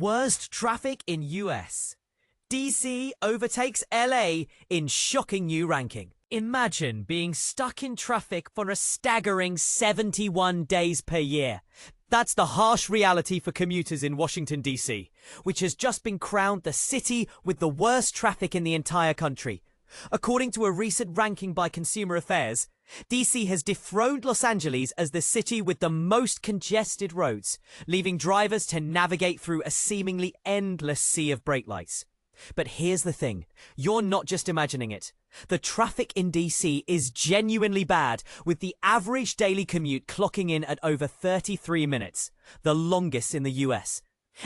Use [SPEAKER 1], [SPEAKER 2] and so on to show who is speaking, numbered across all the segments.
[SPEAKER 1] Worst traffic in US. DC overtakes LA in shocking new ranking. Imagine being stuck in traffic for a staggering 71 days per year. That's the harsh reality for commuters in Washington, D.C., which has just been crowned the city with the worst traffic in the entire country. According to a recent ranking by Consumer Affairs, D.C. has dethroned Los Angeles as the city with the most congested roads, leaving drivers to navigate through a seemingly endless sea of brake lights. But here's the thing, you're not just imagining it. The traffic in DC is genuinely bad, with the average daily commute clocking in at over 33 minutes, the longest in the US.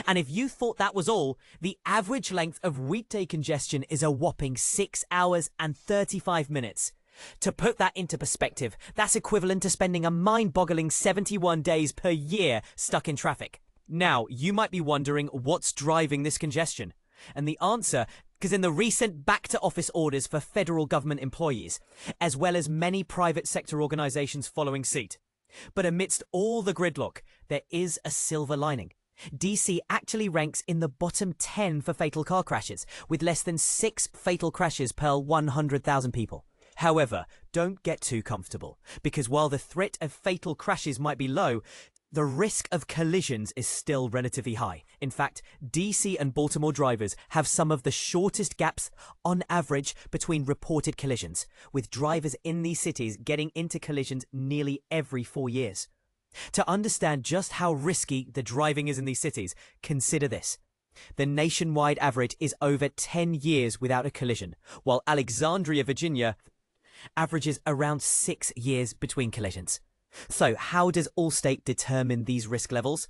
[SPEAKER 1] And if you thought that was all, the average length of weekday congestion is a whopping 6 hours and 35 minutes. To put that into perspective, that's equivalent to spending a mind-boggling 71 days per year stuck in traffic. Now, you might be wondering what's driving this congestion. And the answer, because in the recent back-to-office orders for federal government employees, as well as many private sector organizations following suit. But amidst all the gridlock, there is a silver lining. DC actually ranks in the bottom 10 for fatal car crashes, with less than 6 fatal crashes per 100,000 people. However, don't get too comfortable, because while the threat of fatal crashes might be low, the risk of collisions is still relatively high. In fact, DC and Baltimore drivers have some of the shortest gaps on average between reported collisions, with drivers in these cities getting into collisions nearly every 4 years. To understand just how risky the driving is in these cities, consider this. The nationwide average is over 10 years without a collision, while Alexandria, Virginia, averages around 6 years between collisions. So how does Allstate determine these risk levels?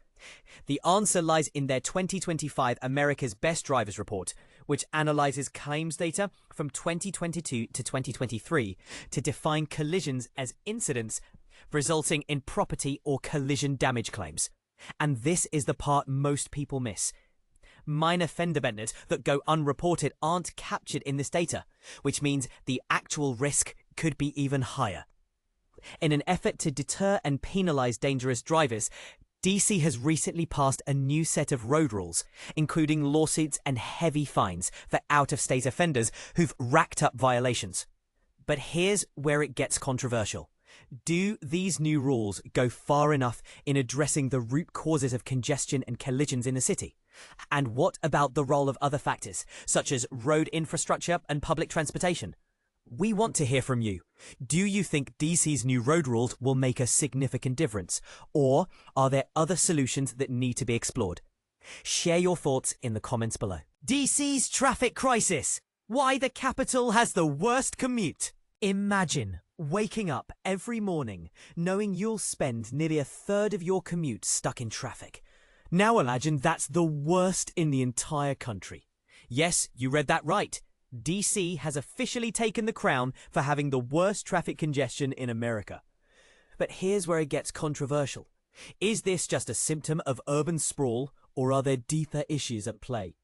[SPEAKER 1] The answer lies in their 2025 America's Best Drivers report, which analyzes claims data from 2022 to 2023 to define collisions as incidents resulting in property or collision damage claims. And this is the part most people miss. Minor fender benders that go unreported aren't captured in this data, which means the actual risk could be even higher. In an effort to deter and penalize dangerous drivers, DC has recently passed a new set of road rules, including lawsuits and heavy fines for out-of-state offenders who've racked up violations. But here's where it gets controversial. Do these new rules go far enough in addressing the root causes of congestion and collisions in the city? And what about the role of other factors, such as road infrastructure and public transportation? We want to hear from you. Do you think DC's new road rules will make a significant difference? Or are there other solutions that need to be explored? Share your thoughts in the comments below. DC's traffic crisis. Why the capital has the worst commute. Imagine waking up every morning knowing you'll spend nearly a third of your commute stuck in traffic. Now imagine that's the worst in the entire country. Yes, you read that right. DC has officially taken the crown for having the worst traffic congestion in America. But here's where it gets controversial. Is this just a symptom of urban sprawl, or are there deeper issues at play?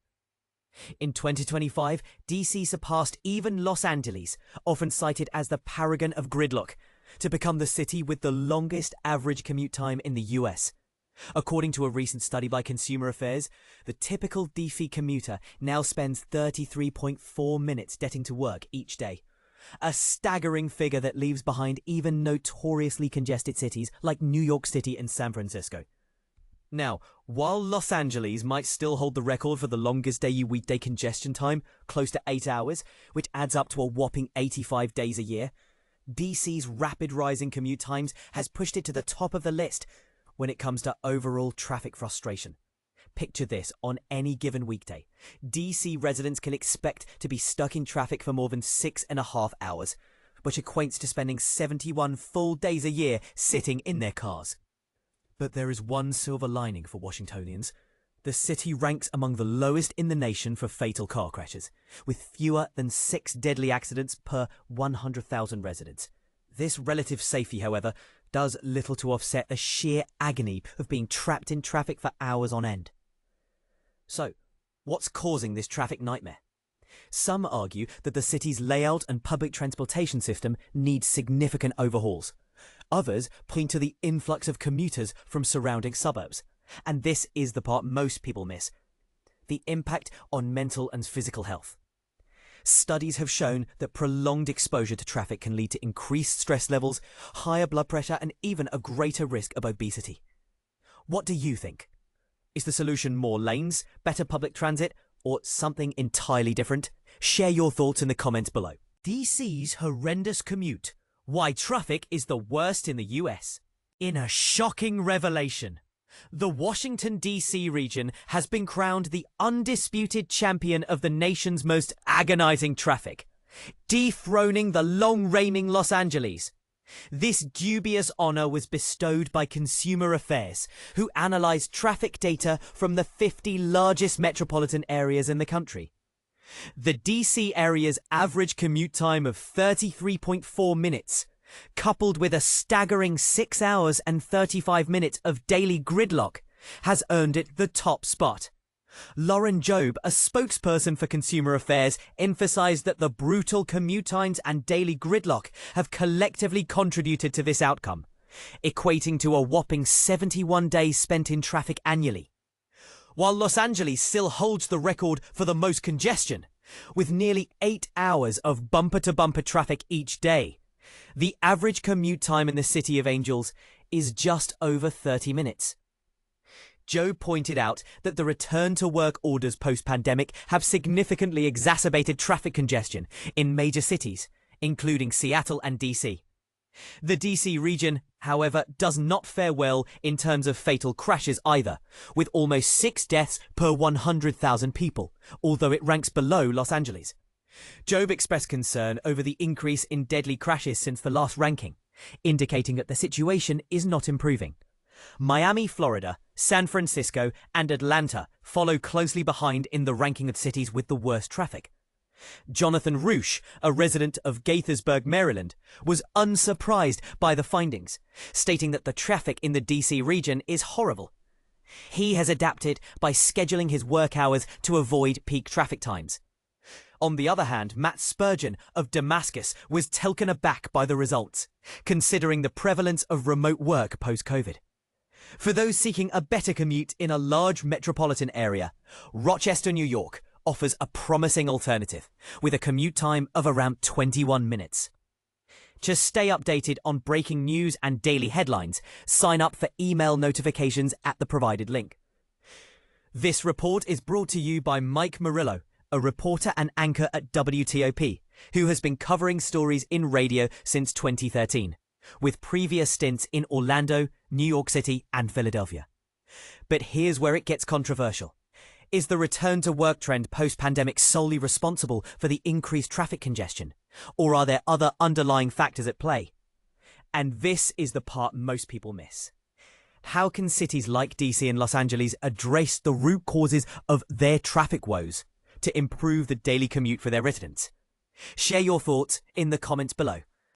[SPEAKER 1] In 2025, DC surpassed even Los Angeles, often cited as the paragon of gridlock, to become the city with the longest average commute time in the US. According to a recent study by Consumer Affairs, the typical DC commuter now spends 33.4 minutes getting to work each day. A staggering figure that leaves behind even notoriously congested cities like New York City and San Francisco. Now, while Los Angeles might still hold the record for the longest daily weekday congestion time, close to 8 hours, which adds up to a whopping 85 days a year, DC's rapid rise in commute times has pushed it to the top of the list when it comes to overall traffic frustration. Picture this, on any given weekday, DC residents can expect to be stuck in traffic for more than 6.5 hours, which equates to spending 71 full days a year sitting in their cars. But there is one silver lining for Washingtonians. The city ranks among the lowest in the nation for fatal car crashes, with fewer than 6 deadly accidents per 100,000 residents. This relative safety, however, does little to offset the sheer agony of being trapped in traffic for hours on end. So, what's causing this traffic nightmare? Some argue that the city's layout and public transportation system needs significant overhauls. Others point to the influx of commuters from surrounding suburbs. And this is the part most people miss. the impact on mental and physical health. Studies have shown that prolonged exposure to traffic can lead to increased stress levels, higher blood pressure, and even a greater risk of obesity. What do you think? Is the solution more lanes, better public transit, or something entirely different? Share your thoughts in the comments below. DC's horrendous commute. Why traffic is the worst in the US. In a shocking revelation, the Washington D.C. region has been crowned the undisputed champion of the nation's most agonizing traffic, dethroning the long-reigning Los Angeles. This dubious honor was bestowed by Consumer Affairs, who analyzed traffic data from the 50 largest metropolitan areas in the country. The DC area's average commute time of 33.4 minutes, coupled with a staggering 6 hours and 35 minutes of daily gridlock, has earned it the top spot. Lauren Jobe, a spokesperson for Consumer Affairs, emphasized that the brutal commute times and daily gridlock have collectively contributed to this outcome, equating to a whopping 71 days spent in traffic annually. While Los Angeles still holds the record for the most congestion, with nearly 8 hours of bumper-to-bumper traffic each day, the average commute time in the City of Angels is just over 30 minutes. Joe pointed out that the return-to-work orders post-pandemic have significantly exacerbated traffic congestion in major cities, including Seattle and DC. The DC region, however, does not fare well in terms of fatal crashes either, with almost 6 deaths per 100,000 people, although it ranks below Los Angeles. Jobe expressed concern over the increase in deadly crashes since the last ranking, indicating that the situation is not improving. Miami, Florida, San Francisco, and Atlanta follow closely behind in the ranking of cities with the worst traffic. Jonathan Roosh, a resident of Gaithersburg, Maryland, was unsurprised by the findings, stating that the traffic in the DC region is horrible. He has adapted by scheduling his work hours to avoid peak traffic times. On the other hand, Matt Spurgeon of Damascus was taken aback by the results, considering the prevalence of remote work post-COVID. For those seeking a better commute in a large metropolitan area, Rochester, New York offers a promising alternative, with a commute time of around 21 minutes. To stay updated on breaking news and daily headlines, sign up for email notifications at the provided link. This report is brought to you by Mike Murillo, a reporter and anchor at WTOP, who has been covering stories in radio since 2013, with previous stints in Orlando, New York City, and Philadelphia. But here's where it gets controversial. Is the return-to-work trend post-pandemic solely responsible for the increased traffic congestion, or are there other underlying factors at play? And this is the part most people miss. How can cities like DC and Los Angeles address the root causes of their traffic woes to improve the daily commute for their residents? Share your thoughts in the comments below.